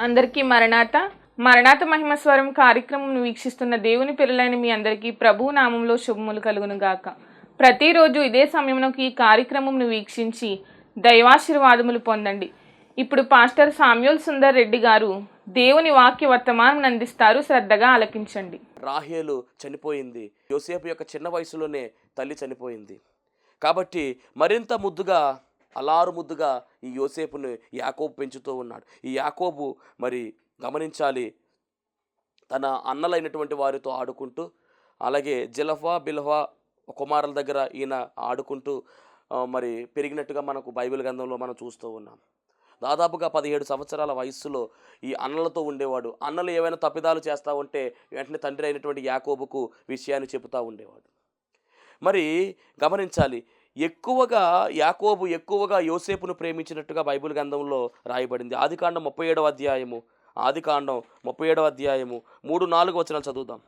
అందరికీ మరణాత మరణాత మహిమ స్వరం కార్యక్రమం వీక్షిస్తున్న దేవుని పిల్లలైన మీ అందరికీ ప్రభు నామంలో శుభములు కలుగును గాక. ప్రతిరోజు ఇదే సమయంలోకి ఈ కార్యక్రమంను వీక్షించి దైవాశీర్వాదములు పొందండి. ఇప్పుడు పాస్టర్ సామ్యూల్ సుందర్ రెడ్డి గారు దేవుని వాక్య వర్తమానం అందిస్తారు. శ్రద్ధగా ఆలకించండి. రాహేలు చనిపోయింది. యోసేపు యొక్క చిన్న వయసులోనే తల్లి చనిపోయింది కాబట్టి మరింత ముద్దుగా అలారు ముద్దుగా ఈ యోసేపును యాకోబు పెంచుతూ ఉన్నాడు. ఈ యాకోబు మరి గమనించాలి, తన అన్నలైనటువంటి వారితో ఆడుకుంటూ, అలాగే జిలఫా బిల్హా కుమారుల దగ్గర ఈయన ఆడుకుంటూ మరి పెరిగినట్టుగా మనకు బైబిల్ గ్రంథంలో మనం చూస్తూ ఉన్నాం. దాదాపుగా 17 సంవత్సరాల వయస్సులో ఈ అన్నలతో ఉండేవాడు. అన్నలు ఏవైనా తప్పిదాలు చేస్తూ ఉంటే వెంటనే తండ్రి అయినటువంటి యాకోబుకు విషయాన్ని చెబుతూ ఉండేవాడు. మరి గమనించాలి, ఎక్కువగా యాకోబు ఎక్కువగా యోసేపును ప్రేమించినట్టుగా బైబిల్ గ్రంథంలో రాయబడింది. ఆదికాండం 37వ అధ్యాయము 3-4 వచనాలు చదువుదాం.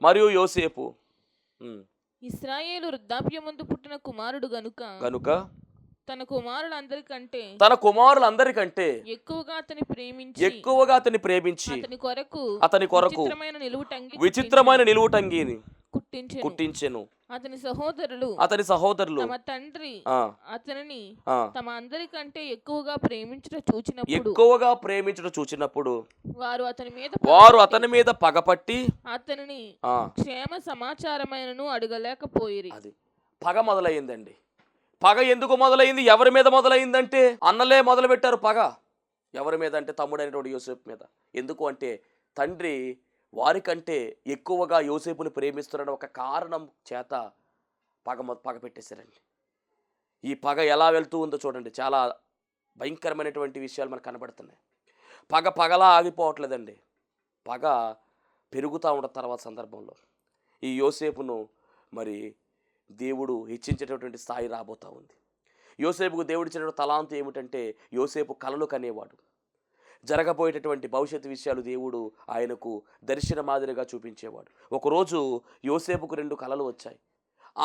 మరియు యోసేపు ఇశ్రాయేలు వృద్ధాప్యమందు పుట్టిన కుమారుడు గనుక తన కుమారులందరికంటే ఎక్కువగా అతని ప్రేమించి అతని కొరకు విచిత్రమైన నిలువుటంగిని కుట్టించెను. అతని సహోదరులు తమ తండ్రి అతనిని తమ అందరికంటే ఎక్కువగా ప్రేమించుట చూచినప్పుడు వారు అతని మీద పగపట్టి అతనిని క్షేమ సమాచారమైనను అడగలేకపోయిరి. అది పగ మొదలైందండి. పగ ఎందుకు మొదలైంది? ఎవరి మీద మొదలైందంటే అన్నలే మొదలు పెట్టారు పగ. ఎవరి మీద అంటే తమ్ముడైనటువంటి యోసేపు మీద. ఎందుకు అంటే తండ్రి వారికంటే ఎక్కువగా యోసేపుని ప్రేమిస్తున్న ఒక కారణం చేత పగ పెట్టేశారండి. ఈ పగ ఎలా వెళ్తూ ఉందో చూడండి. చాలా భయంకరమైనటువంటి విషయాలు మనకు కనబడుతున్నాయి. పగలా ఆగిపోవట్లేదండి. పగ పెరుగుతూ ఉండదు తర్వాత సందర్భంలో. ఈ యోసేపును మరి దేవుడు హెచ్చించేటటువంటి స్థాయి రాబోతూ ఉంది. యోసేపుకు దేవుడు ఇచ్చిన తలాంతు ఏమిటంటే యోసేపు కలలు కనేవాడు. జరగబోయేటటువంటి భవిష్యత్తు విషయాలు దేవుడు ఆయనకు దర్శన మాదిరిగా చూపించేవాడు. ఒకరోజు యోసేపుకు 2 కలలు వచ్చాయి.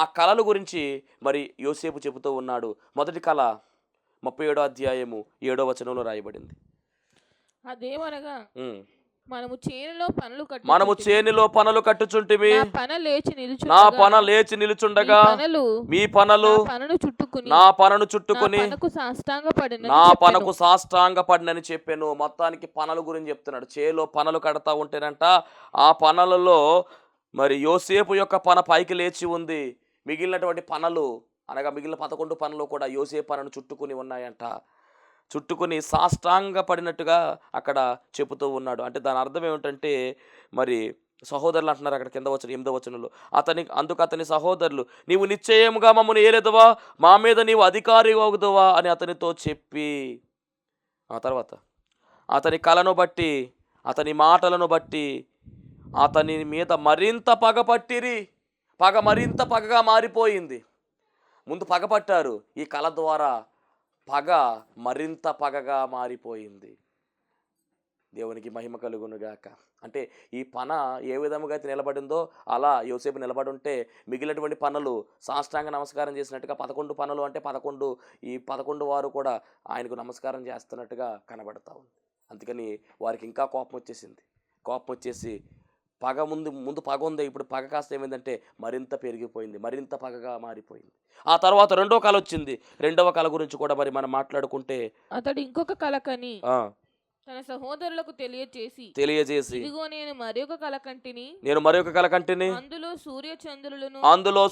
ఆ కలల గురించి మరి యోసేపు చెబుతూ ఉన్నాడు. మొదటి కళ 37వ అధ్యాయము 7వ వచనంలో రాయబడింది. అదేమనగా మనము చేనులో పనులు కట్టుచుంటిమి, నా పన లేచి నిలుచుండగా మీ పనులు నా పనను చుట్టుకుని నా పనకు సాష్టాంగపడినని చెప్పాను. మొత్తానికి పనుల గురించి చెప్తున్నాడు. చేలో పనులు కడతా ఉంటేనంట ఆ పనులలో మరి యోసేపు యొక్క పన పైకి లేచి ఉంది. మిగిలినటువంటి పనులు అనగా మిగిలిన 11 పనులు కూడా యోసేపు పనను చుట్టుకుని ఉన్నాయంట. చుట్టుకుని సాష్టాంగపడినట్టుగా అక్కడ చెబుతూ ఉన్నాడు. అంటే దాని అర్థం ఏమిటంటే మరి సహోదరులు అంటున్నారు అక్కడ కింద వచ్చిన 8వ వచనంలో. అందుకు అతని సహోదరులు, నీవు నిశ్చయముగా మమ్మల్ని ఏలేదువా, మా మీద నీవు అధికారి అవుదువా అని అతనితో చెప్పి, ఆ తర్వాత అతని కలను బట్టి అతని మాటలను బట్టి అతని మీద మరింత పగపట్టిరి. పగ మరింత పగగా మారిపోయింది. ముందు పగపట్టారు, ఈ కళ ద్వారా పగ మరింత పగగా మారిపోయింది. దేవునికి మహిమ కలుగునుగాక. అంటే ఈ పన ఏ విధముగా అయితే నిలబడిందో అలా యోసేపు నిలబడి ఉంటే మిగిలినటువంటి పనులు సాష్టాంగ నమస్కారం చేసినట్టుగా 11 పనులు అంటే 11 వారు కూడా ఆయనకు నమస్కారం చేస్తున్నట్టుగా కనబడతా ఉంది. అందుకని వారికి ఇంకా కోపం వచ్చేసి పగ ముందు పగ ఉంది, ఇప్పుడు పగ కాస్త ఏమైందంటే మరింత పెరిగిపోయింది, మరింత పగగా మారిపోయింది. ఆ తర్వాత 2వ కళ వచ్చింది. 2వ కళ గురించి కూడా మరి మనం మాట్లాడుకుంటే అతడు ఇంకొక కళ కని తన సహోదరులకు తెలియజేసి ఇదిగో నేను మరొక కళ కంటిని, అందులో సూర్య చంద్రులను 11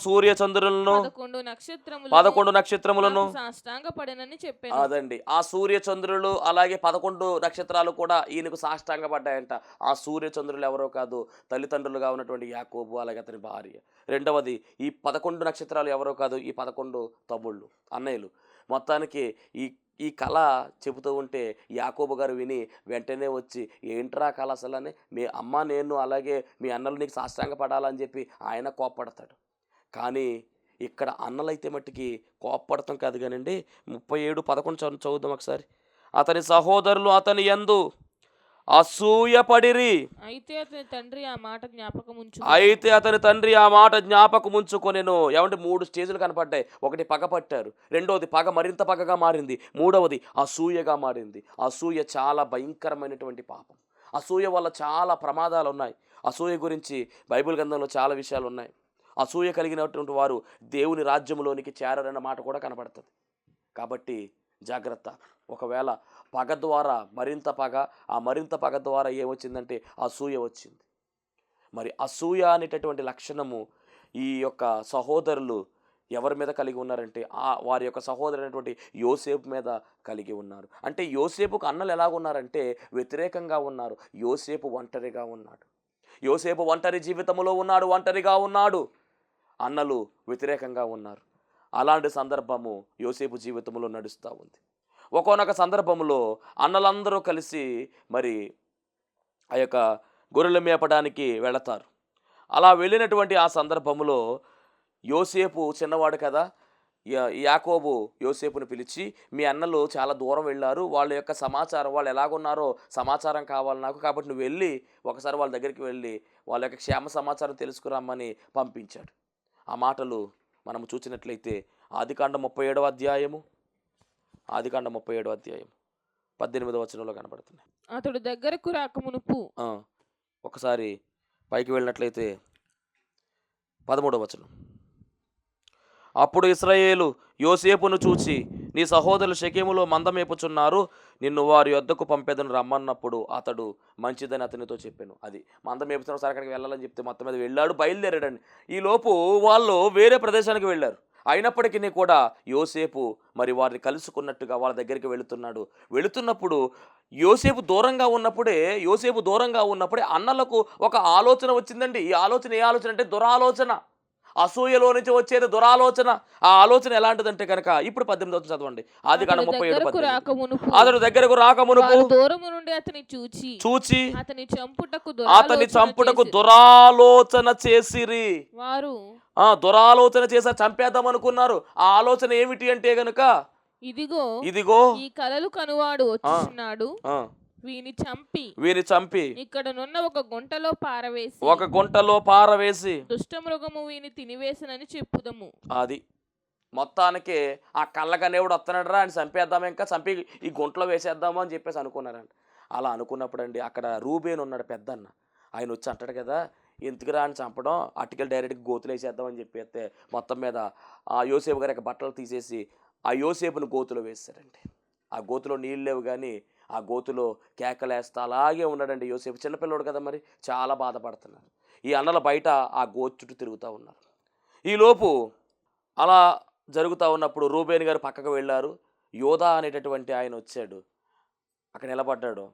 నక్షత్రములను సాష్టాంగపడనని చెప్పాను. అదండి, ఆ సూర్య చంద్రులు అలాగే 11 నక్షత్రాలు కూడా ఈయనకు సాష్టాంగపడ్డాయంట. ఆ సూర్య చంద్రులు ఎవరో కాదు, తల్లిదండ్రులుగా ఉన్నటువంటి యాకోబు అలాగే అతని భార్య. రెండవది ఈ 11 నక్షత్రాలు ఎవరో కాదు, ఈ 11 తమ్ముళ్ళు అన్నయ్యలు. మొత్తానికి ఈ కళ చెబుతూ ఉంటే యాకోబు గారు విని వెంటనే వచ్చి, ఏంట్రా కళ అసలని, మీ అమ్మ నేను అలాగే మీ అన్నలు నీకు సాష్టాంగపడాలని చెప్పి ఆయన కోప్పడతాడు. కానీ ఇక్కడ అన్నలైతే మట్టికి కోప్పడతాం కాదు కానండి. 37:11 చదువుదాం ఒకసారి. అతని సహోదరులు అతని యందు అసూయపడిరి. అయితే అతని తండ్రి ఆ మాట జ్ఞాపకం ఉంచుకొనెను. ఏమంటే 3 స్టేజ్లు కనపడ్డాయి. ఒకటి పగ పట్టారు, రెండవది పగ మరింత పగగా మారింది, మూడవది అసూయగా మారింది. అసూయ చాలా భయంకరమైనటువంటి పాపం. అసూయ వల్ల చాలా ప్రమాదాలు ఉన్నాయి. అసూయ గురించి బైబిల్ గ్రంథంలో చాలా విషయాలు ఉన్నాయి. అసూయ కలిగినటువంటి వారు దేవుని రాజ్యంలోనికి చేరరన్న మాట కూడా కనపడుతుంది. కాబట్టి జాగ్రత్త. ఒకవేళ పగ ద్వారా మరింత పగ, ఆ మరింత పగ ద్వారా ఏమొచ్చిందంటే అసూయ వచ్చింది. మరి అసూయ అనేటటువంటి లక్షణము ఈ యొక్క సహోదరులు ఎవరి మీద కలిగి ఉన్నారంటే వారి యొక్క సహోదరుడైనటువంటి యోసేపు మీద కలిగి ఉన్నారు. అంటే యోసేపుకు అన్నలు ఎలాగున్నారంటే వ్యతిరేకంగా ఉన్నారు. యోసేపు ఒంటరిగా ఉన్నాడు. యోసేపు ఒంటరి జీవితంలో ఉన్నాడు, ఒంటరిగా ఉన్నాడు. అన్నలు వ్యతిరేకంగా ఉన్నారు. అలాంటి సందర్భము యోసేపు జీవితంలో నడుస్తూ ఉంది. ఒక్కొక్క సందర్భంలో అన్నలందరూ కలిసి మరి ఆ యొక్క గొర్రెలు మేపడానికి వెళతారు. అలా వెళ్ళినటువంటి ఆ సందర్భంలో యోసేపు చిన్నవాడు కదా, యాకోబు యోసేపుని పిలిచి, మీ అన్నలు చాలా దూరం వెళ్ళారు, వాళ్ళ యొక్క సమాచారం, వాళ్ళు ఎలాగున్నారో సమాచారం కావాలి నాకు, కాబట్టి నువ్వు వెళ్ళి ఒకసారి వాళ్ళ దగ్గరికి వెళ్ళి వాళ్ళ యొక్క క్షేమ సమాచారం తెలుసుకురమ్మని పంపించాడు. ఆ మాటలు మనం చూసినట్లయితే ఆదికాండం 37వ అధ్యాయము 18వ వచనంలో కనబడుతున్నాయి. అతడు దగ్గరకు రాకమునుపు ఒకసారి పైకి వెళ్ళినట్లయితే 13వ వచనం. అప్పుడు ఇశ్రాయేలు యోసేపును చూచి, నీ సహోదరులు షెకెములో మందమేపుచున్నారు, నిన్ను వారి యొద్దకు పంపేదను రమ్మన్నప్పుడు అతడు మంచిదని అతనితో చెప్పాను. అది మందమేపుతున్న సరే అక్కడికి వెళ్ళాలని చెప్తే మొత్తం మీద వెళ్ళాడు, బయలుదేరాడండి. ఈలోపు వాళ్ళు వేరే ప్రదేశానికి వెళ్ళారు. అయినప్పటికీ కూడా యోసేపు మరి వారిని కలుసుకున్నట్టుగా వాళ్ళ దగ్గరికి వెళుతున్నప్పుడు యోసేపు దూరంగా ఉన్నప్పుడే అన్నలకు ఒక ఆలోచన వచ్చిందండి. ఈ ఆలోచన ఏ ఆలోచన అంటే దురాలోచన. అసూయలో నుంచి వచ్చేది దురాలోచన. ఆ ఆలోచన ఎలాంటిదంటే కనుక ఇప్పుడు 18వ చదవండి. ఆదికాండం 37:18. అతడు దగ్గరకు రాకమునుపు దూరము నుండి అతని చూచి అతని చంపుటకు దురాలోచన చేసిరి. వారు దురాలోచన చేసి చంపేద్దాం అనుకున్నారు. ఆ ఆలోచన ఏమిటి అంటే గనుక ఇదిగో ఈ కలలు కనువాడు వచ్చుచున్నాడు, వీని చంపి ఇక్కడనున్న ఒక గుంటలో పారవేసి దుష్టమృగము వీని తినివేసనని చెప్పుదము. అది మొత్తానికి ఆ కళ్ళకనేవుడు వస్తున్నాడు రా అని చంపేద్దాం, ఇంకా చంపి ఈ గుంటలో వేసేద్దాము అని చెప్పేసి అనుకున్నారండి. అలా అనుకున్నప్పుడు అండి అక్కడ రూబేన్ ఉన్నాడు పెద్దన్న. ఆయన వచ్చి అంటాడు కదా, ఎందుకు రా అని చంపడం, అటుకెళ్ళి డైరెక్ట్గా గోతులు వేసేద్దామని చెప్పేస్తే మొత్తం మీద ఆ యోసేపు గారి యొక్క బట్టలు తీసేసి ఆ యోసేపును గోతులో వేస్తారండి. ఆ గోతులో నీళ్ళు లేవు కానీ ఆ గోతులో కేకలేస్తా అలాగే ఉన్నాడండి యోసేపు. చిన్నపిల్లడు కదా, మరి చాలా బాధపడుతున్నారు. ఈ అన్నల బయట ఆ గోతు చుట్టూ తిరుగుతూ ఉన్నారు. ఈలోపు అలా జరుగుతూ ఉన్నప్పుడు రూబేన్ గారు పక్కకు వెళ్ళారు. యోధా అనేటటువంటి ఆయన వచ్చాడు, అక్కడ నిలబడ్డాడు.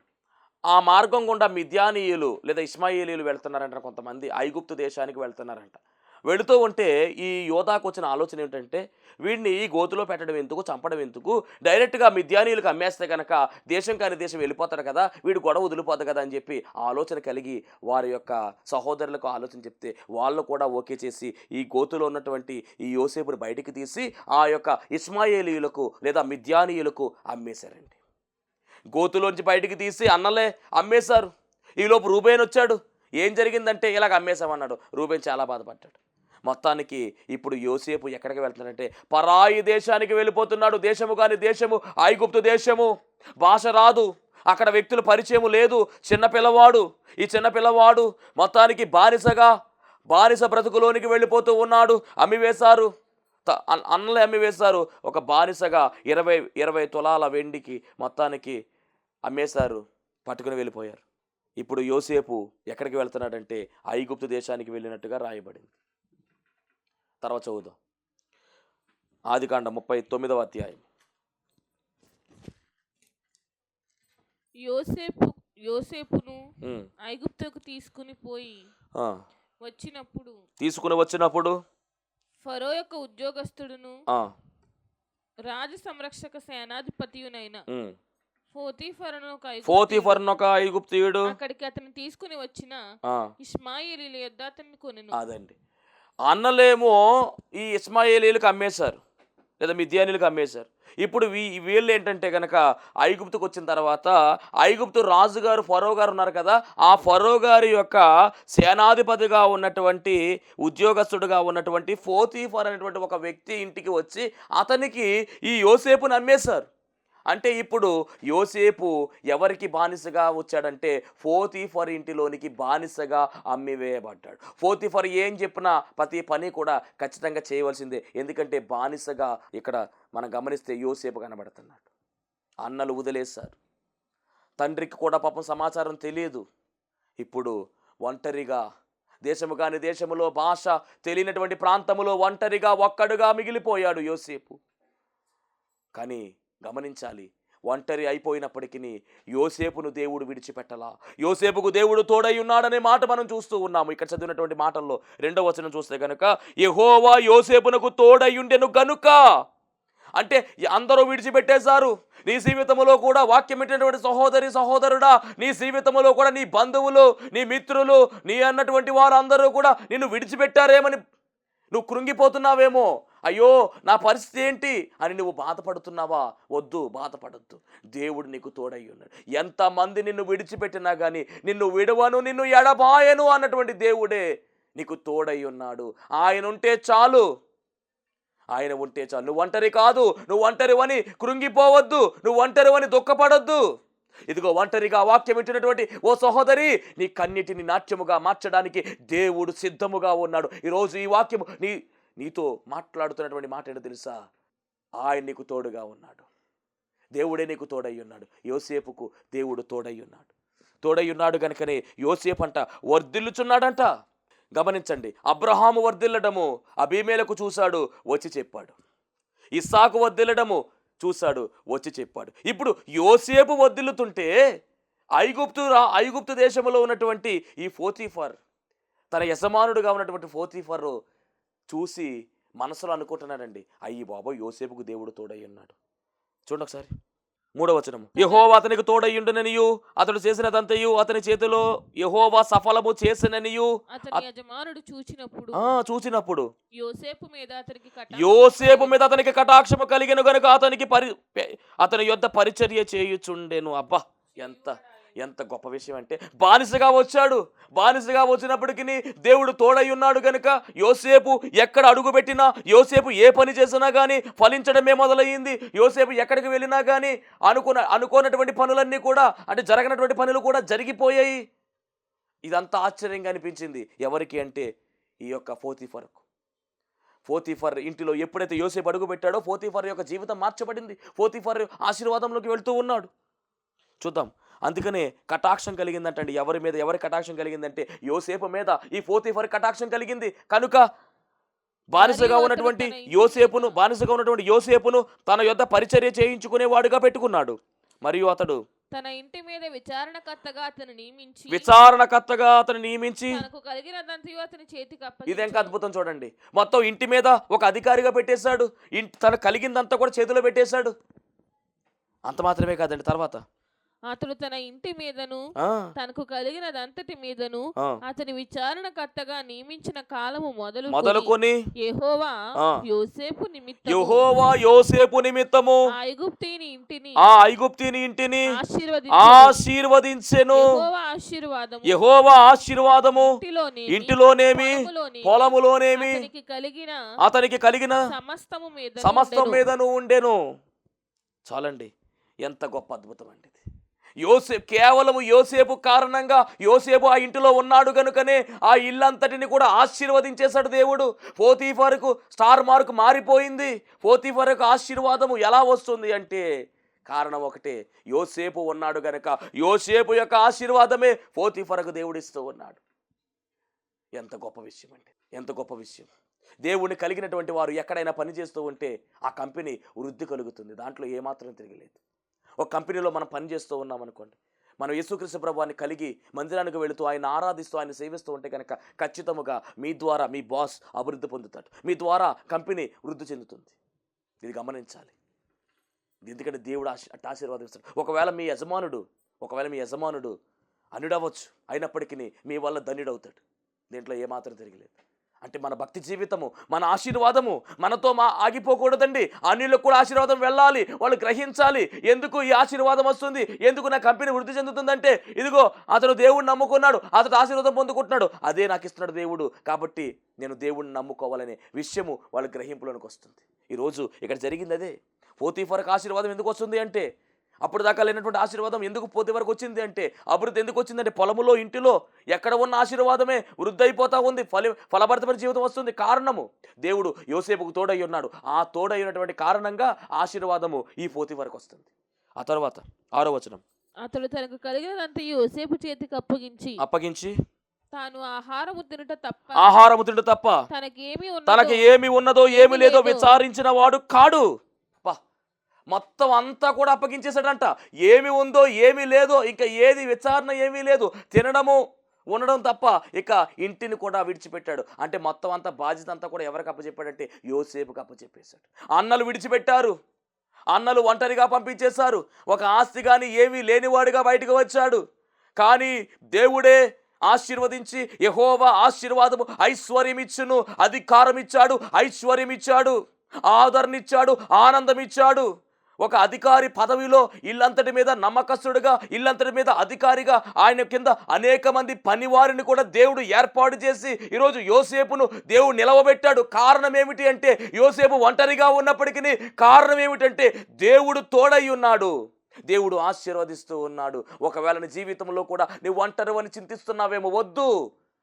ఆ మార్గం గుండా మిద్యానీయులు లేదా ఇష్మాయేలీయులు వెళ్తున్నారంట. కొంతమంది ఐగుప్తు దేశానికి వెళ్తున్నారంట. వెళుతూ ఉంటే ఈ యోధాకు వచ్చిన ఆలోచన ఏమిటంటే, వీడిని ఈ గోతులో పెట్టడం ఎందుకు, చంపడం ఎందుకు, డైరెక్ట్గా మిద్యానీయులకు అమ్మేస్తే కనుక దేశం కాని దేశం వెళ్ళిపోతాడు కదా, వీడు గొడవ వదిలిపోతాడు కదా అని చెప్పి ఆలోచన కలిగి వారి యొక్క సహోదరులకు ఆలోచన చెప్తే వాళ్ళు కూడా ఓకే చేసి ఈ గోతులో ఉన్నటువంటి ఈ యోసేపుని బయటికి తీసి ఆ యొక్క ఇష్మాయేలీయులకు లేదా మిద్యానీయులకు అమ్మేశారండి. గోతులోంచి బయటికి తీసి అన్నలే అమ్మేశారు. ఈలోపు రూబేన్ వచ్చాడు. ఏం జరిగిందంటే ఇలాగ అమ్మేశామన్నాడు. రూబేన్ చాలా బాధపడ్డాడు. మొత్తానికి ఇప్పుడు యోసేపు ఎక్కడికి వెళ్తున్నాడంటే పరాయి దేశానికి వెళ్ళిపోతున్నాడు. దేశము కాని దేశము, ఐగుప్తు దేశము. భాష రాదు, అక్కడ వ్యక్తుల పరిచయం లేదు. ఈ చిన్న పిల్లవాడు మొత్తానికి బానిస బ్రతుకులోనికి వెళ్ళిపోతూ ఉన్నాడు. అమ్మివేశారు, అన్నలే అమ్మివేశారు. ఒక బానిసగా 20 తులాల వెండికి మొత్తానికి అమ్మేశారు, పట్టుకుని వెళ్ళిపోయారు. ఇప్పుడు యోసేపు ఎక్కడికి వెళ్తున్నాడంటే ఐగుప్తు దేశానికి వెళ్ళినట్టుగా రాయబడింది. తర్వాత చదువుదాం. ఆదికాండం 39వ అధ్యాయం. యోసేపును ఐగుప్తుకు తీసుకుని వచ్చినప్పుడు ఫరో యొక్క ఉద్యోగస్తుడును రాజ సంరక్షక సేనాధిపతియునైన పోతీఫరును ఒక ఐగుప్తీయుడు అక్కడికి అతను తీసుకుని వచ్చిన ఇష్మాయేలీయుల యొద్ద అతన్ని కొనెను. అదండి, అన్నలేమో ఈ ఇష్మాయేలీయులకు అమ్మేశారు. లేదా మిద్యానీలకు అమ్మేశారు. ఇప్పుడు వీళ్ళు ఏంటంటే కనుక ఐగుప్తుకు వచ్చిన తర్వాత ఐగుప్తు రాజుగారు ఫరో గారు ఉన్నారు కదా, ఆ ఫరో గారి యొక్క సేనాధిపతిగా ఉన్నటువంటి ఉద్యోగస్తుడుగా ఉన్నటువంటి పోతీఫర్ అనేటువంటి ఒక వ్యక్తి ఇంటికి వచ్చి అతనికి ఈ యోసేపును అమ్మేశారు. అంటే ఇప్పుడు యోసేపు ఎవరికి బానిసగా వచ్చాడంటే పోతీఫర్ ఇంటిలోనికి బానిసగా అమ్మివేయబడ్డాడు. పోతీఫర్ ఏం చెప్పినా ప్రతి పని కూడా ఖచ్చితంగా చేయవలసిందే. ఎందుకంటే బానిసగా ఇక్కడ మనం గమనిస్తే యోసేపు కనబడుతున్నాడు. అన్నలు వదిలేశారు, తండ్రికి కూడా పాపం సమాచారం తెలియదు. ఇప్పుడు ఒంటరిగా దేశము కాని దేశములో భాష తెలియనటువంటి ప్రాంతములో ఒంటరిగా ఒక్కడుగా మిగిలిపోయాడు యోసేపు. కానీ గమనించాలి, ఒంటరి అయిపోయినప్పటికీ యోసేపును దేవుడు విడిచిపెట్టలా. యోసేపుకు దేవుడు తోడై ఉన్నాడనే మాట మనం చూస్తూ ఉన్నాము. ఇక్కడ చదివినటువంటి మాటల్లో 2వ వచనం చూస్తే కనుక యెహోవా యోసేపునకు తోడై ఉండెను గనుక, అంటే అందరూ విడిచిపెట్టేశారు. నీ జీవితంలో కూడా వాక్యం పెట్టినటువంటి సహోదరి సహోదరుడా, నీ జీవితంలో కూడా నీ బంధువులు, నీ మిత్రులు, నీ అన్నటువంటి వారు అందరూ కూడా నిన్ను విడిచిపెట్టారేమని నువ్వు కృంగిపోతున్నావేమో. అయ్యో నా పరిస్థితి ఏంటి అని నువ్వు బాధపడుతున్నావా? వద్దు, బాధపడద్దు. దేవుడు నీకు తోడై ఉన్నాడు. ఎంతమంది నిన్ను విడిచిపెట్టినా కానీ నిన్ను విడవను, నిన్ను ఎడబాయను అన్నటువంటి దేవుడే నీకు తోడై ఉన్నాడు. ఆయన ఉంటే చాలు, ఆయన ఉంటే చాలు. నువ్వు ఒంటరి కాదు, నువ్వు ఒంటరివని కృంగిపోవద్దు, నువ్వు ఒంటరివని దుఃఖపడద్దు. ఇదిగో ఒంటరిగా వాక్యం వింటున్నటువంటి ఓ సహోదరి, నీ కన్నిటిని నాట్యముగా మార్చడానికి దేవుడు సిద్ధముగా ఉన్నాడు. ఈరోజు ఈ వాక్యము నీతో మాట్లాడుతున్నటువంటి మాట ఏంటో తెలుసా? ఆయన నీకు తోడుగా ఉన్నాడు. దేవుడే నీకు తోడై ఉన్నాడు. యోసేపుకు దేవుడు తోడై ఉన్నాడు. తోడై ఉన్నాడు కనుకనే యోసేపు అంట వర్ధిల్లుచున్నాడంట. గమనించండి, అబ్రహాము వర్ధిల్లడము అబీమేలకు చూశాడు, వచ్చి చెప్పాడు. ఇస్సాకు వర్ధిల్లడము చూశాడు, వచ్చి చెప్పాడు. ఇప్పుడు యోసేపు వర్ధిల్లుతుంటే ఐగుప్తు దేశంలో ఉన్నటువంటి ఈ పోతీఫర్, తన యజమానుడుగా ఉన్నటువంటి పోతీఫర్ చూసి మనసులో అనుకుంటున్నాడండి, అయ్యి బాబోయ్ యోసేపుకు దేవుడు తోడై ఉన్నాడు. చూడండి ఒకసారి 3వ వచనము. యెహోవా అతనికి తోడయ్యుండుననియు అతడు చేసినదంతయు అతని చేతిలో యెహోవా సఫలము చేసిననియు అతని యజమానుడు చూచినప్పుడు యోసేపు మీద అతనికి కటాక్షము కలిగెను గనుక అతని యొద్ద పరిచర్య చేయుచుండెను. అబ్బా, ఎంత గొప్ప విషయం అంటే, బానిసగా వచ్చాడు. బానిసగా వచ్చినప్పటికీ దేవుడు తోడై ఉన్నాడు కనుక యోసేపు ఎక్కడ అడుగుపెట్టినా, యోసేపు ఏ పని చేసినా కానీ ఫలించడమే మొదలయ్యింది. యోసేపు ఎక్కడికి వెళ్ళినా కానీ అనుకోనటువంటి పనులన్నీ కూడా, అంటే జరగనటువంటి పనులు కూడా జరిగిపోయాయి. ఇదంతా ఆశ్చర్యంగా అనిపించింది. ఎవరికి అంటే ఈ యొక్క పోతీఫర్ ఇంటిలో ఎప్పుడైతే యోసేపు అడుగు పెట్టాడో పోతీఫర్ యొక్క జీవితం మార్చబడింది. పోతీఫర్ ఆశీర్వాదంలోకి వెళ్తూ ఉన్నాడు. చూద్దాం. అందుకనే కటాక్షం కలిగిందంటండి. ఎవరి కటాక్షం కలిగిందంటే యోసేపు మీద ఈ పోతీఫర్ కటాక్షం కలిగింది. కనుక బానిసగా ఉన్నటువంటి యోసేపును తన యొద్ద పరిచర్య చేయించుకునేవాడుగా పెట్టుకున్నాడు. మరియు అతడు తన ఇంటి మీద విచారణకర్తగా అతను నియమించి తనకు కలిగినదంతయు అతని చేతికి అప్పగించాడు. ఇదేంక అద్భుతం చూడండి. మొత్తం ఇంటి మీద ఒక అధికారిగా పెట్టేశాడు. తన కలిగిందంతా కూడా చేతిలో పెట్టేశాడు. అంత మాత్రమే కాదండి, తర్వాత అతడు తన ఇంటి మీదను తనకు కలిగినదంతటి మీదను అతని విచారణకర్తగా నియమించిన కాలము మొదలుకొని యెహోవా యోసేపు నిమిత్తము ఆ ఐగుప్తీని ఇంటిని ఆశీర్వదించెను. యెహోవా ఆశీర్వాదము ఇంటిలోనేమి పొలములోనేమి అతనికి కలిగిన సమస్తం మీదను ఉండెను. చాలండి, ఎంత గొప్ప అద్భుతం అండి. కేవలం యోసేపు కారణంగా, యోసేపు ఆ ఇంటిలో ఉన్నాడు కనుకనే ఆ ఇల్లంతటిని కూడా ఆశీర్వదించేశాడు దేవుడు. పోతీఫర్కు స్టార్ మార్క్ మారిపోయింది. పోతీఫర్కు ఆశీర్వాదము ఎలా వస్తుంది అంటే కారణం ఒకటే, యోసేపు ఉన్నాడు గనక యోసేపు యొక్క ఆశీర్వాదమే పోతీఫర్కు దేవుడిస్తూ ఉన్నాడు. ఎంత గొప్ప విషయం అండి, ఎంత గొప్ప విషయం. దేవుడిని కలిగినటువంటి వారు ఎక్కడైనా పని చేస్తూ ఉంటే ఆ కంపెనీ వృద్ధి కలుగుతుంది. దాంట్లో ఏమాత్రం తిరగలేదు. ఒక కంపెనీలో మనం పని చేస్తూ ఉన్నాం అనుకోండి, మనం యేసుక్రీస్తు ప్రభువాన్ని కలిగి మందిరానికి వెళుతూ ఆయన ఆరాధిస్తూ ఆయన సేవిస్తూ ఉంటే కనుక ఖచ్చితంగా మీ ద్వారా మీ బాస్ అభివృద్ధి పొందుతాడు, మీ ద్వారా కంపెనీ వృద్ధి చెందుతుంది. ఇది గమనించాలి. ఎందుకంటే దేవుడు ఆశీర్వాదిస్తాడు. ఒకవేళ మీ యజమానుడు అనుడవచ్చు, అయినప్పటికీ మీ వల్ల ధన్యుడవుతాడు. దీంట్లో ఏమాత్రం తిరగలేదు. అంటే మన భక్తి జీవితము, మన ఆశీర్వాదము మనతో ఆగిపోకూడదండి. అన్యులకు కూడా ఆశీర్వాదం వెళ్ళాలి, వాళ్ళు గ్రహించాలి. ఎందుకు ఈ ఆశీర్వాదం వస్తుంది, ఎందుకు నా కంపెనీ వృద్ధి చెందుతుందంటే, ఇదిగో అతను దేవుడిని నమ్ముకున్నాడు, అతడు ఆశీర్వాదం పొందుకుంటున్నాడు, అదే నాకు ఇస్తున్నాడు దేవుడు, కాబట్టి నేను దేవుడిని నమ్ముకోవాలనే విషయము వాళ్ళ గ్రహింపులోనికి వస్తుంది. ఈరోజు ఇక్కడ జరిగింది అదే. పోతీఫర్కు ఆశీర్వాదం ఎందుకు వస్తుంది అంటే, అప్పుడు దాకా లేనటువంటి ఆశీర్వాదం ఎందుకు పోతీఫర్కు వచ్చింది అంటే, అభివృద్ధి ఎందుకు వచ్చిందంటే, పొలములో ఇంటిలో ఎక్కడ ఉన్న ఆశీర్వాదమే వృద్ధి అయిపోతా ఉంది, ఫలభరితమైన జీవితం వస్తుంది. కారణము దేవుడు యోసేపుకు తోడై ఉన్నాడు. ఆ తోడైనటువంటి కారణంగా ఆశీర్వాదము ఈ పోతీఫర్కు వస్తుంది. ఆ తర్వాత 6వ వచనం, అతడు తనకు కలిగినంత యోసేపు చేతికి అప్పగించి తాను ఆహారము తినుట తప్ప తనకి ఏమి ఉన్నదో ఏమి లేదో విచారించిన వాడు కాడు. మొత్తం అంతా కూడా అప్పగించేశాడంట. ఏమి ఉందో ఏమీ లేదో, ఇంకా ఏది విచారణ ఏమీ లేదు, తినడము ఉండడం తప్ప ఇక ఇంటిని కూడా విడిచిపెట్టాడు. అంటే మొత్తం అంతా బాధ్యత అంతా కూడా ఎవరికి అప్పచెప్పాడంటే యోసేపుకి అప్పచెప్పేశాడు. అన్నలు విడిచిపెట్టారు, అన్నలు ఒంటరిగా పంపించేశారు. ఒక ఆస్తి కానీ ఏమీ లేనివాడిగా బయటకు వచ్చాడు. కానీ దేవుడే ఆశీర్వదించి, యెహోవా ఆశీర్వాదము ఐశ్వర్యం ఇచ్చును, అధికారం ఇచ్చాడు, ఐశ్వర్యం ఇచ్చాడు, ఆదరణ ఇచ్చాడు, ఆనందం ఇచ్చాడు. ఒక అధికారి పదవిలో ఇల్లంతటి మీద నమ్మకస్తుడుగా, ఇల్లంతటి మీద అధికారిగా, ఆయన కింద అనేక మంది పనివారిని కూడా దేవుడు ఏర్పాటు చేసి ఈరోజు యోసేపును దేవుడు నిలవబెట్టాడు. కారణం ఏమిటి అంటే, యోసేపు ఒంటరిగా ఉన్నప్పటికీ కారణం ఏమిటంటే దేవుడు తోడై ఉన్నాడు, దేవుడు ఆశీర్వదిస్తూ ఉన్నాడు. ఒకవేళ నీ జీవితంలో కూడా నువ్వు ఒంటరి అని చింతిస్తున్నావేమో, వద్దు,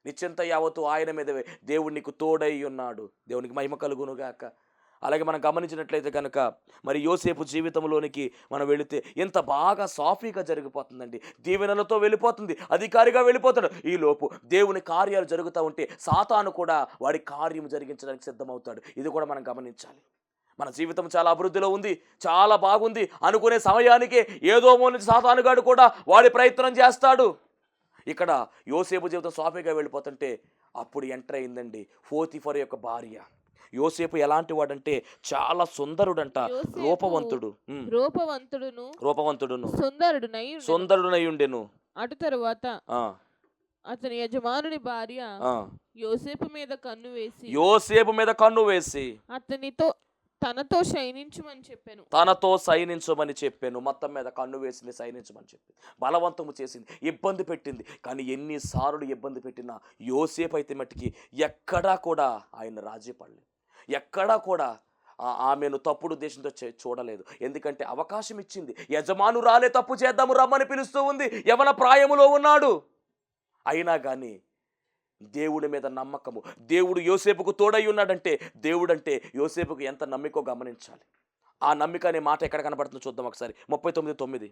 నీ చింత యావత్తు ఆయన మీదవే. దేవుడు నీకు తోడై ఉన్నాడు. దేవునికి మహిమ కలుగునుగాక. అలాగే మనం గమనించినట్లయితే కనుక మరి యోసేపు జీవితంలోనికి మనం వెళితే ఎంత బాగా సాఫీగా జరిగిపోతుందండి. దీవెనలతో వెళ్ళిపోతుంది, అధికారిగా వెళ్ళిపోతాడు. ఈలోపు దేవుని కార్యాలు జరుగుతూ ఉంటే సాతాను కూడా వాడి కార్యం జరిగించడానికి సిద్ధమవుతాడు. ఇది కూడా మనం గమనించాలి. మన జీవితం చాలా అభివృద్ధిలో ఉంది, చాలా బాగుంది అనుకునే సమయానికే ఏదో నుంచి సాతానుగాడు కూడా వాడి ప్రయత్నం చేస్తాడు. ఇక్కడ యోసేపు జీవితం సాఫీగా వెళ్ళిపోతుంటే అప్పుడు ఎంటర్ అయిందండి పోతీఫర్ యొక్క భార్య. యోసేపు ఎలాంటి వాడంటే చాలా సుందరుడంట, రూపవంతుడును సుందరుడనై ఉండెను. అటు తరువాత అతని యజమానుని భార్య యోసేపు మీద కన్ను వేసి తనతో సైనించమని చెప్పాను. మొత్తం మీద కన్ను వేసింది, సైనించమని చెప్పింది, బలవంతము చేసింది, ఇబ్బంది పెట్టింది. కానీ ఎన్నిసార్లు ఇబ్బంది పెట్టినా యోసేపు అయితే మట్టికి ఎక్కడా కూడా ఆయన రాజీ పడలేదు, ఎక్కడా కూడా ఆమెను తప్పుడు ఉద్దేశంతో చూడలేదు. ఎందుకంటే అవకాశం ఇచ్చింది. యజమానురాలే తప్పు చేద్దాము రమ్మని పిలుస్తూ ఉంది, యవన ప్రాయములో ఉన్నాడు. అయినా కానీ దేవుడి మీద నమ్మకము, దేవుడు యోసేపుకు తోడై ఉన్నాడంటే, దేవుడంటే యోసేపుకు ఎంత నమ్మికో గమనించాలి. ఆ నమ్మిక అనే మాట ఎక్కడ కనబడుతుందో చూద్దాం ఒకసారి. 39:9.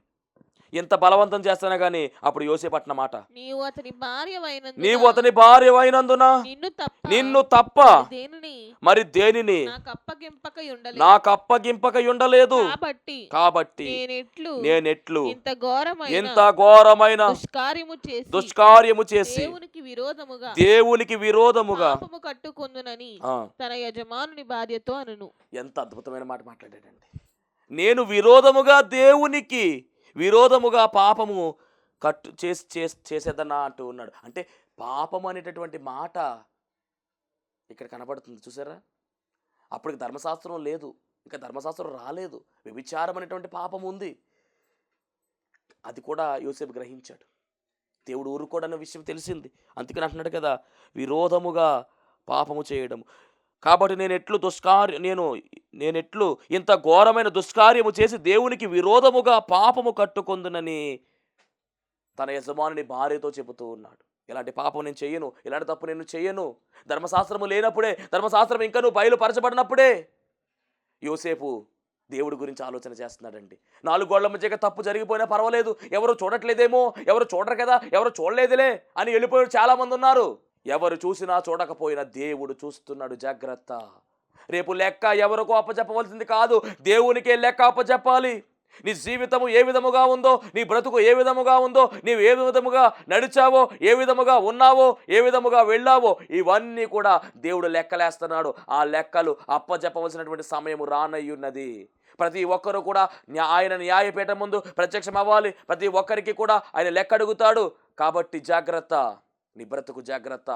ఎంత బలవంతం చేస్తానా గానీ అప్పుడు యోసేపు అన్న మాట, నీవు అతని భార్యవైనందున నిన్ను తప్ప మరి దేనిని నాకు అప్పగింపక ఉండలేదు. కాబట్టి నేనెట్లు ఇంత ఘోరమైన దుష్కార్యము చేసి దేవునికి విరోధముగా కట్టుకొందునని తన యజమానుని భార్యతో అనును. ఎంత అద్భుతమైన మాట మాట్లాడాడండి. నేను దేవునికి విరోధముగా పాపము చేసేదన్నా అంటూ ఉన్నాడు. అంటే పాపము అనేటటువంటి మాట ఇక్కడ కనబడుతుంది, చూసారా? అప్పటికి ధర్మశాస్త్రం లేదు, ఇంకా ధర్మశాస్త్రం రాలేదు. వ్యభిచారం అనేటువంటి పాపం ఉంది, అది కూడా యోసేపు గ్రహించాడు. దేవుడు ఊరుకోడన్న విషయం తెలిసింది. అందుకని అంటున్నాడు కదా, విరోధముగా పాపము చేయడం. కాబట్టి నేనెట్లు ఇంత ఘోరమైన దుష్కార్యము చేసి దేవునికి విరోధముగా పాపము కట్టుకొందునని తన యజమానుని భార్యతో చెబుతూ ఉన్నాడు. ఇలాంటి పాపం నేను చెయ్యను, ఇలాంటి తప్పు నేను చెయ్యను. ధర్మశాస్త్రము లేనప్పుడే, ధర్మశాస్త్రం ఇంకా నువ్వు బయలుపరచబడినప్పుడే యోసేపు దేవుడి గురించి ఆలోచన చేస్తున్నాడండి. 4 గోళ్ల మధ్యగా తప్పు జరిగిపోయినా పర్వాలేదు, ఎవరు చూడట్లేదేమో, ఎవరు చూడరు కదా, ఎవరు చూడలేదులే అని వెళ్ళిపోయారు చాలామంది ఉన్నారు. ఎవరు చూసినా చూడకపోయినా దేవుడు చూస్తున్నాడు, జాగ్రత్త. రేపు లెక్క ఎవరికో అప్పచెప్పవలసింది కాదు, దేవునికే లెక్క అప్పచెప్పాలి. నీ జీవితము ఏ విధముగా ఉందో, నీ బ్రతుకు ఏ విధముగా ఉందో, నీవు ఏ విధముగా నడిచావో, ఏ విధముగా ఉన్నావో, ఏ విధముగా వెళ్ళావో, ఇవన్నీ కూడా దేవుడు లెక్కలేస్తున్నాడు. ఆ లెక్కలు అప్పచెప్పవలసినటువంటి సమయం రానయ్యున్నది. ప్రతి ఒక్కరు కూడా ఆయన న్యాయపీఠం ముందు ప్రత్యక్షం అవ్వాలి. ప్రతి ఒక్కరికి కూడా ఆయన లెక్క అడుగుతాడు. కాబట్టి జాగ్రత్త, నీ బ్రతుకు జాగ్రత్త.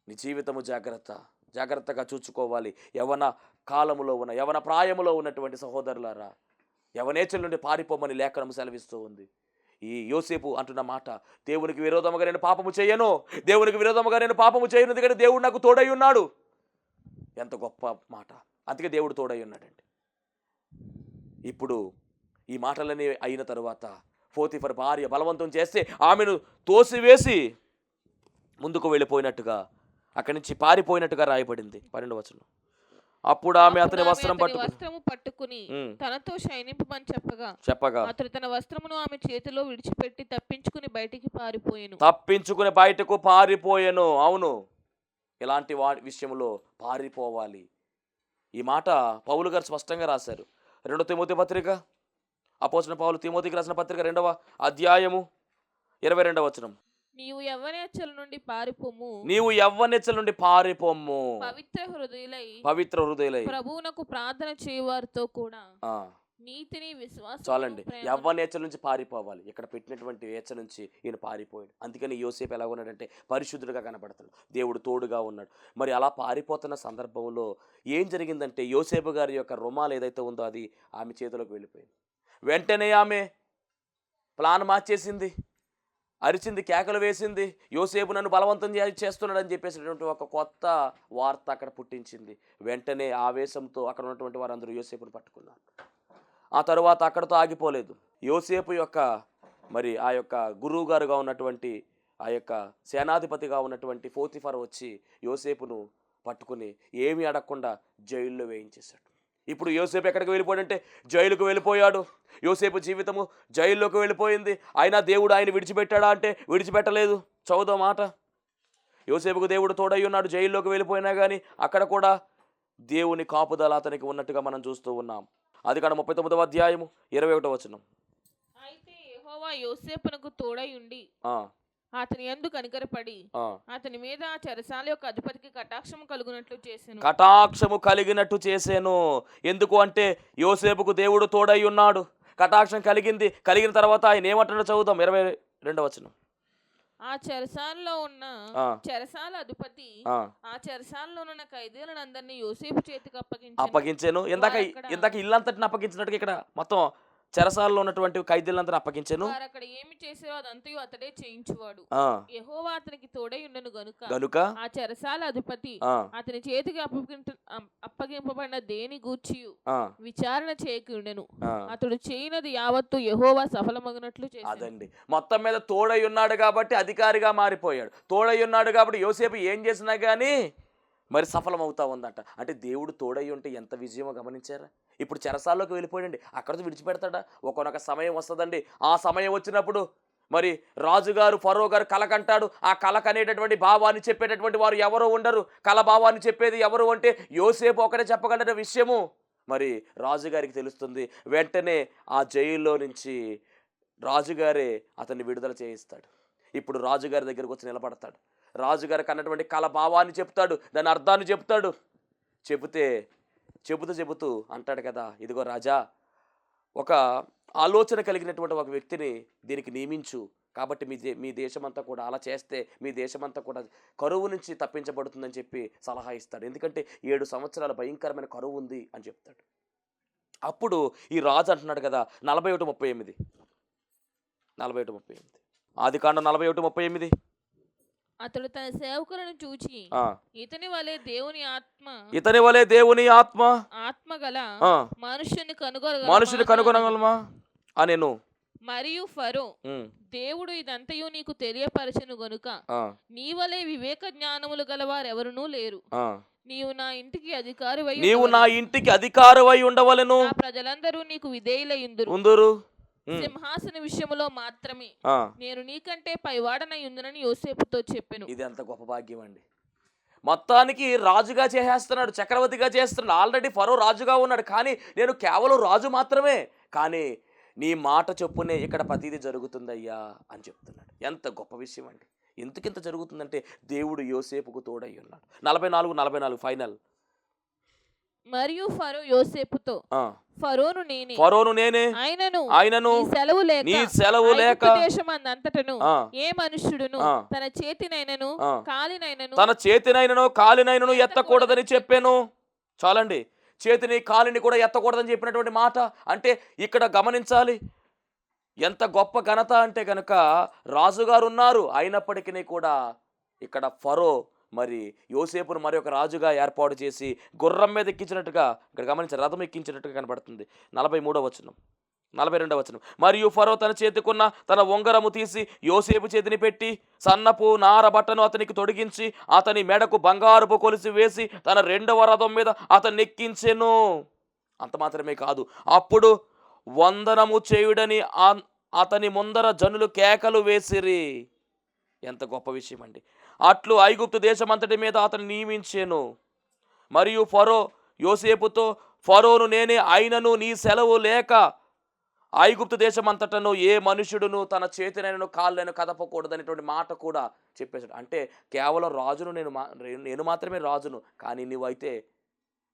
నీ జీవితము జాగ్రత్తగా చూసుకోవాలి. యవన కాలములో ఉన్న యవన ప్రాయములో ఉన్నటువంటి సహోదరులారా, యవనేచ్ఛల నుండి పారిపోమని లేఖనము సెలవిస్తూ ఉంది. ఈ యోసేపు అంటున్న మాట, దేవునికి విరోధముగా నేను పాపము చేయను, దేవునికి విరోధముగా నేను పాపము చేయను, ఎందుకంటే దేవుడు నాకు తోడై ఉన్నాడు. ఎంత గొప్ప మాట! అందుకే దేవుడు తోడై ఉన్నాడండి. ఇప్పుడు ఈ మాటలన్నీ అయిన తరువాత పోతీఫర్ భార్య బలవంతం చేస్తే ఆమెను తోసివేసి ముందుకు వెళ్ళిపోయినట్టుగా, అక్కడి నుంచి పారిపోయినట్టుగా రాయబడింది 12వ వచనం. అప్పుడు ఆమె అతని వస్త్రము పట్టుకుని తనతో శయనింపమని చెప్పగా అతడు తన వస్త్రమును ఆమె చేతిలో విడిచిపెట్టి తప్పించుకుని బయటకు పారిపోయెను. అవును, ఇలాంటి విషయంలో పారిపోవాలి. ఈ మాట పౌలు గారు స్పష్టంగా రాశారు. 2 తిమోతి పత్రిక, అపోస్తలుడైన పౌలు తిమోతికి రాసిన పత్రిక 2వ అధ్యాయము 22వ వచనం. నీవు యవ్వనేచ్ఛల నుండి పారిపోము, పవిత్ర హృదయులై ప్రభువునకు ప్రార్థన చేయవారితో కూడా నీతిని విశ్వాసం. చాలండి, యవ్వనేచ్ఛల నుంచి పారిపోవాలి. ఇక్కడ పెట్టినటువంటి ఏచ్ఛ నుంచి ఈయన పారిపోయాడు. అందుకని యోసేపు ఎలా ఉన్నాడంటే పరిశుద్ధుడిగా కనబడతాడు, దేవుడు తోడుగా ఉన్నాడు. మరి అలా పారిపోతున్న సందర్భంలో ఏం జరిగిందంటే, యోసేపు గారి యొక్క రుమాలు ఏదైతే ఉందో అది ఆమె చేతిలోకి వెళ్ళిపోయింది. వెంటనే ఆమె ప్లాన్ మార్చేసింది, అరిచింది, కేకలు వేసింది. యోసేపు నన్ను బలవంతం చేస్తున్నాడని చెప్పేసినటువంటి ఒక కొత్త వార్త అక్కడ పుట్టించింది. వెంటనే ఆవేశంతో అక్కడ ఉన్నటువంటి వారందరూ యోసేపును పట్టుకున్నారు. ఆ తరువాత అక్కడతో ఆగిపోలేదు. యోసేపు యొక్క మరి ఆ యొక్క గురువు గారుగా ఉన్నటువంటి ఆ యొక్క సేనాధిపతిగా ఉన్నటువంటి పోతీఫర్ వచ్చి యోసేపును పట్టుకుని ఏమీ అడగకుండా జైల్లో వేయించేశాడు. ఇప్పుడు యోసేపు ఎక్కడికి వెళ్ళిపోయాడంటే జైలుకు వెళ్ళిపోయాడు. యోసేపు జీవితము జైల్లోకి వెళ్ళిపోయింది. అయినా దేవుడు ఆయన విడిచిపెట్టాడా అంటే విడిచిపెట్టలేదు. చదువుదో మాట, యోసేపుకు దేవుడు తోడై ఉన్నాడు. జైల్లోకి వెళ్ళిపోయినా కానీ అక్కడ కూడా దేవుని కాపుదల అతనికి ఉన్నట్టుగా మనం చూస్తూ ఉన్నాం. అది కాడ 39వ అధ్యాయము 21వ వచనం. అయితే యెహోవా యోసేపునకు తోడై ఉండి అతని యందు కనికరపడి అతని మీద ఆ చెరసాల యొక్క అధిపతికి కటాక్షము కలిగినట్టు చేసెను. ఎందుకు అంటే యోసేపుకు దేవుడు తోడై ఉన్నాడు, కటాక్షం కలిగిన తర్వాత ఆయన ఏమంటాడో చదువుదాం. 22వ వచనం. ఆ చెరసాలలో ఉన్న చెరసాల అధిపతి ఆ చెరసాలలో ఉన్న ఖైదీలను అందరినీ యోసేపు చేతికి అప్పగించాను. ఇందాక ఇల్లంతటిని అప్పగించినట్టుగా ఇక్కడ మొత్తం చెరసాలలో ఉన్నటువంటి ఖైదీలందరూ అప్పగించాను. అక్కడ ఏమి చేసేవో అదంతయు అతడే చేయించువాడు. యెహోవా అతనికి తోడై ఉండెను గనుక ఆ చెరసాల అధిపతి అతని చేతికి అప్పగింపబడిన దేని గూర్చి విచారణ చేయకుండెను. అతడు చేయనది యావత్తు యెహోవా సఫలమగునట్లు చేశాడు. అదండి, మొత్తం మీద తోడై ఉన్నాడు కాబట్టి అధికారిగా మారిపోయాడు. తోడై ఉన్నాడు కాబట్టి యోసేపు ఏం చేసినా కానీ మరి సఫలం అవుతా ఉందంట. అంటే దేవుడు తోడై ఉంటే ఎంత విజయమో గమనించారా? ఇప్పుడు చెరసాల్లోకి వెళ్ళిపోయాడండి, అక్కడితో విడిచిపెడతాడా? ఒకనొక సమయం వస్తుందండి. ఆ సమయం వచ్చినప్పుడు మరి రాజుగారు ఫరో గారు కలకంటాడు. ఆ కలకనేటటువంటి భావాన్ని చెప్పేటటువంటి వారు ఎవరో ఉండరు. కల భావాన్ని చెప్పేది ఎవరు అంటే యోసేపు ఒకటే చెప్పగలట విషయము. మరి రాజుగారికి తెలుస్తుంది. వెంటనే ఆ జైల్లో నుంచి రాజుగారే అతన్ని విడుదల చేయిస్తాడు. ఇప్పుడు రాజుగారి దగ్గరకు వచ్చి నిలబడతాడు. రాజుగారికి అన్నటువంటి కల భావాన్ని చెప్తాడు, దాని అర్థాన్ని చెప్తాడు. చెబుతూ అంటాడు కదా, ఇదిగో రాజా, ఒక ఆలోచన కలిగినటువంటి ఒక వ్యక్తిని దీనికి నియమించు. కాబట్టి మీ దేశమంతా కూడా అలా చేస్తే మీ దేశమంతా కూడా కరువు నుంచి తప్పించబడుతుందని చెప్పి సలహా ఇస్తాడు. ఎందుకంటే 7 సంవత్సరాల భయంకరమైన కరువు ఉంది అని చెప్తాడు. అప్పుడు ఈ రాజు అంటున్నాడు కదా, 41:38 ఆదికాండం 41:38. అతడు తన సేవకులను చూచి ఇతని వలె దేవుని ఆత్మ గల మనుషుని కనుగొనగలమా అనెను. మరియు ఫరో, దేవుడు ఇదంతయు నీకు తెలియపరచెను గనుక నీ వలె వివేక జ్ఞానములు గలవారెవరునూ లేరు. నీవు నా ఇంటికి అధికారివై ఉండవలెను. ప్రజలందరూ నీకు విధేయులైయుందురు. సింహాసన విషయములో మాత్రమే నేను నీకంటే పైవాడనై ఉందునని యోసేపుతో చెప్పెను. ఇది ఎంత గొప్ప భాగ్యం అండి. మొత్తానికి రాజుగా చేసేస్తున్నాడు, చక్రవర్తిగా చేస్తున్నాడు. ఆల్రెడీ ఫరో రాజుగా ఉన్నాడు, కానీ నేను కేవలం రాజు మాత్రమే, కానీ నీ మాట చొప్పునే ఇక్కడ ప్రతిదీ జరుగుతుందయ్యా అని చెప్తున్నాడు. ఎంత గొప్ప విషయం అండి. ఎందుకింత జరుగుతుందంటే దేవుడు యోసేపుకు తోడై ఉన్నాడు. 44 ఫైనల్. మరియు ఫరో యోసేపుతో, ఫరోను నేనే, ఆయనను నీ సెలవు లేక దేశమందంతటను ఏ మనుష్యుడును తన చేతినైనను కాలినైనను ఎత్తకూడదని చెప్పాను. చాలండి, చేతిని కాలిని కూడా ఎత్తకూడదని చెప్పినటువంటి మాట. అంటే ఇక్కడ గమనించాలి, ఎంత గొప్ప ఘనత అంటే కనుక రాజుగారు ఉన్నారు, అయినప్పటికీ కూడా ఇక్కడ ఫరో మరి యోసేపును మరి ఒక రాజుగా ఏర్పాటు చేసి గుర్రం మీద ఎక్కించినట్టుగా ఇక్కడ గమనించారు, రథం ఎక్కించినట్టుగా కనబడుతుంది. 43వ వచనం, 42వ వచనం. మరియు ఫరో తన చేతికున్న తన ఉంగరము తీసి యోసేపు చేతిని పెట్టి సన్నపు నార బట్టను అతనికి తొడిగించి అతని మెడకు బంగారపు కొలిసి వేసి తన 2వ రథం మీద అతన్ని ఎక్కించెను. అంత మాత్రమే కాదు, అప్పుడు వందనము చేయుడని అతని ముందర జనులు కేకలు వేసిరి. ఎంత గొప్ప విషయం అండి. అట్లు ఐగుప్తు దేశమంతటి మీద అతను నియమించెను. మరియు ఫరో యోసేపుతో, ఫరోను నేనే, అయినను నీ సెలవు లేక ఐగుప్తు దేశమంతటను ఏ మనుషుడును తన చేతినైనను కాళ్ళను కదపకూడదనేటువంటి మాట కూడా చెప్పేశాడు. అంటే కేవలం రాజును నేను మాత్రమే రాజును, కానీ నువ్వైతే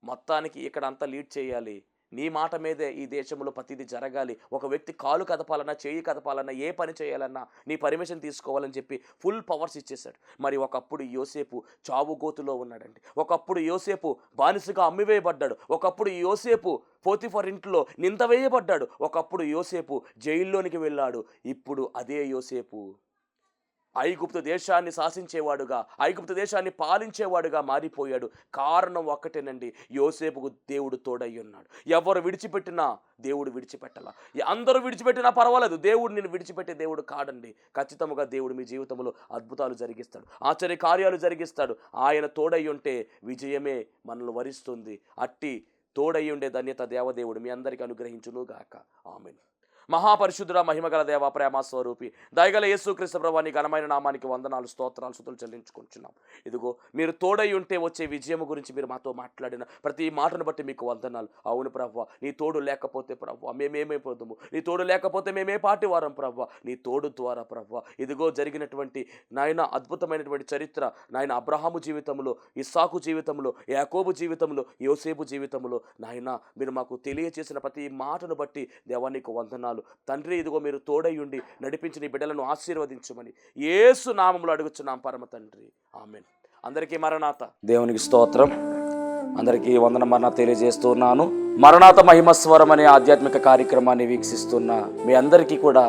మొత్తానికి ఇక్కడ అంతా లీడ్ చేయాలి, నీ మాట మీదే ఈ దేశంలో ప్రతిదీ జరగాలి. ఒక వ్యక్తి కాలు కదపాలన్నా, చేయి కదపాలన్నా, ఏ పని చేయాలన్నా నీ పర్మిషన్ తీసుకోవాలని చెప్పి ఫుల్ పవర్స్ ఇచ్చేశాడు. మరి ఒకప్పుడు యోసేపు చావుగోతులో ఉన్నాడండి. ఒకప్పుడు యోసేపు బానిసగా అమ్మివేయబడ్డాడు. ఒకప్పుడు యోసేపు పోతిఫర్ ఇంట్లో నింద వేయబడ్డాడు. ఒకప్పుడు యోసేపు జైల్లోనికి వెళ్ళాడు. ఇప్పుడు అదే యోసేపు ఐగుప్తు దేశాన్ని శాసించేవాడుగా, ఐగుప్తు దేశాన్ని పాలించేవాడుగా మారిపోయాడు. కారణం ఒక్కటేనండి, యోసేపుకు దేవుడు తోడై ఉన్నాడు. ఎవరు విడిచిపెట్టినా దేవుడు విడిచిపెట్టాల. అందరూ విడిచిపెట్టినా పర్వాలేదు, దేవుడు నిన్ను విడిచిపెట్టే దేవుడు కాడండి. ఖచ్చితంగా దేవుడు మీ జీవితంలో అద్భుతాలు జరిగిస్తాడు, ఆశ్చర్య కార్యాలు జరిగిస్తాడు. ఆయన తోడై ఉంటే విజయమే మనల్ని వరిస్తుంది. అట్టి తోడై ఉండే ధన్యత దేవదేవుడు మీ అందరికీ అనుగ్రహించును గాక. ఆమేన్. మహాపరిశుద్ధుడ, మహిమగల దేవ, ప్రేమ స్వరూపి, దయగల యేసుక్రీస్తు ప్రభువా, నీ ఘనమైన నామానికి వందనాలు, స్తోత్రాలు, స్తుతులు చెల్లించుకుంటున్నాం. ఇదిగో మీరు తోడై ఉంటే వచ్చే విజయం గురించి మీరు మాతో మాట్లాడిన ప్రతి మాటను బట్టి మీకు వందనాలు. అవును ప్రభువా, నీ తోడు లేకపోతే ప్రభువా మేమేమైపోతాము, నీ తోడు లేకపోతే మేమే పాటి వారం ప్రభువా. నీ తోడు ద్వారా ప్రభువా ఇదిగో జరిగినటువంటి నాయన అద్భుతమైనటువంటి చరిత్ర నాయన అబ్రహాము జీవితంలో, ఇస్సాకు జీవితంలో, యాకోబు జీవితంలో, యోసేపు జీవితంలో నాయన మీరు మాకు తెలియచేసిన ప్రతి మాటను బట్టి దేవా నీకు వందనాలు తండ్రి. ఇదిగో మీరు తోడై ఉండి నడిపించిన ఈ బిడ్డలను ఆశీర్వదించమని యేసు నామములో అడుగుచున్నాం పరమ తండ్రి. ఆమేన్. అందరికీ మరణాత. దేవునికి స్తోత్రం. అందరికీ వందన మరణాత తెలియజేస్తున్నాను. మరణాత మహిమస్వరం అనే ఆధ్యాత్మిక కార్యక్రమాన్ని వీక్షిస్తున్న మీ అందరికీ కూడా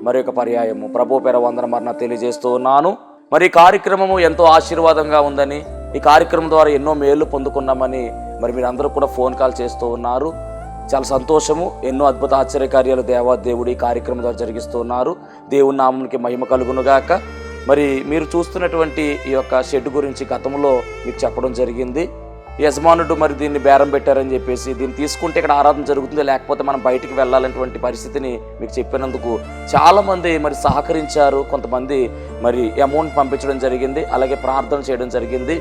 మరొక పర్యాయము ప్రభు పేర వందన మరణాత తెలియజేస్తూ ఉన్నాను. మరి ఈ కార్యక్రమము ఎంతో ఆశీర్వాదంగా ఉందని, ఈ కార్యక్రమం ద్వారా ఎన్నో మేలు పొందుకున్నామని మరి మీరు అందరూ కూడా ఫోన్ కాల్ చేస్తూ ఉన్నారు. చాలా సంతోషము. ఎన్నో అద్భుత ఆశ్చర్యకార్యాలు దేవాదేవుడు ఈ కార్యక్రమం ద్వారా జరిగిస్తున్నారు. దేవుని నామమునికి మహిమ కలుగునుగాక. మరి మీరు చూస్తున్నటువంటి ఈ యొక్క షెడ్ గురించి గతంలో మీకు చెప్పడం జరిగింది. యజమానుడు మరి దీన్ని బేరం పెట్టారని చెప్పేసి, దీన్ని తీసుకుంటే ఇక్కడ ఆరాధన జరుగుతుంది, లేకపోతే మనం బయటికి వెళ్ళాలనేటువంటి పరిస్థితిని మీకు చెప్పినందుకు చాలామంది మరి సహకరించారు. కొంతమంది మరి అమౌంట్ పంపించడం జరిగింది, అలాగే ప్రార్థన చేయడం జరిగింది.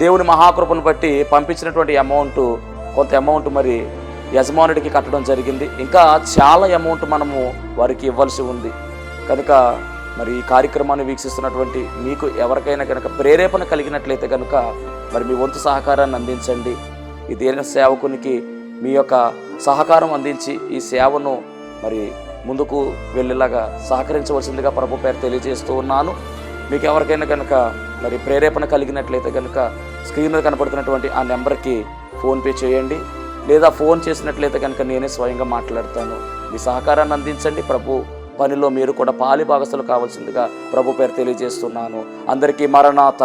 దేవుని మహాకృపను బట్టి పంపించినటువంటి కొంత అమౌంట్ మరి యజమానుడికి కట్టడం జరిగింది. ఇంకా చాలా అమౌంట్ మనము వారికి ఇవ్వాల్సి ఉంది. కనుక మరి ఈ కార్యక్రమాన్ని వీక్షిస్తున్నటువంటి మీకు ఎవరికైనా కనుక ప్రేరేపణ కలిగినట్లయితే కనుక మరి మీ వంతు సహకారాన్ని అందించండి. ఈ దీన సేవకునికి మీ యొక్క సహకారం అందించి ఈ సేవను మరి ముందుకు వెళ్ళేలాగా సహకరించవలసిందిగా ప్రభు పేరు తెలియజేస్తూ ఉన్నాను. మీకు ఎవరికైనా కనుక మరి ప్రేరేపణ కలిగినట్లయితే కనుక స్క్రీన్ మీద కనపడుతున్నటువంటి ఆ నెంబర్కి ఫోన్పే చేయండి, లేదా ఫోన్ చేసినట్లయితే కనుక నేనే స్వయంగా మాట్లాడతాను. మీ సహకారాన్ని అందించండి. ప్రభు పనిలో మీరు కూడా పాలి భాగస్తులు కావాల్సిందిగా ప్రభు పేరు తెలియజేస్తున్నాను. అందరికీ మరణాత.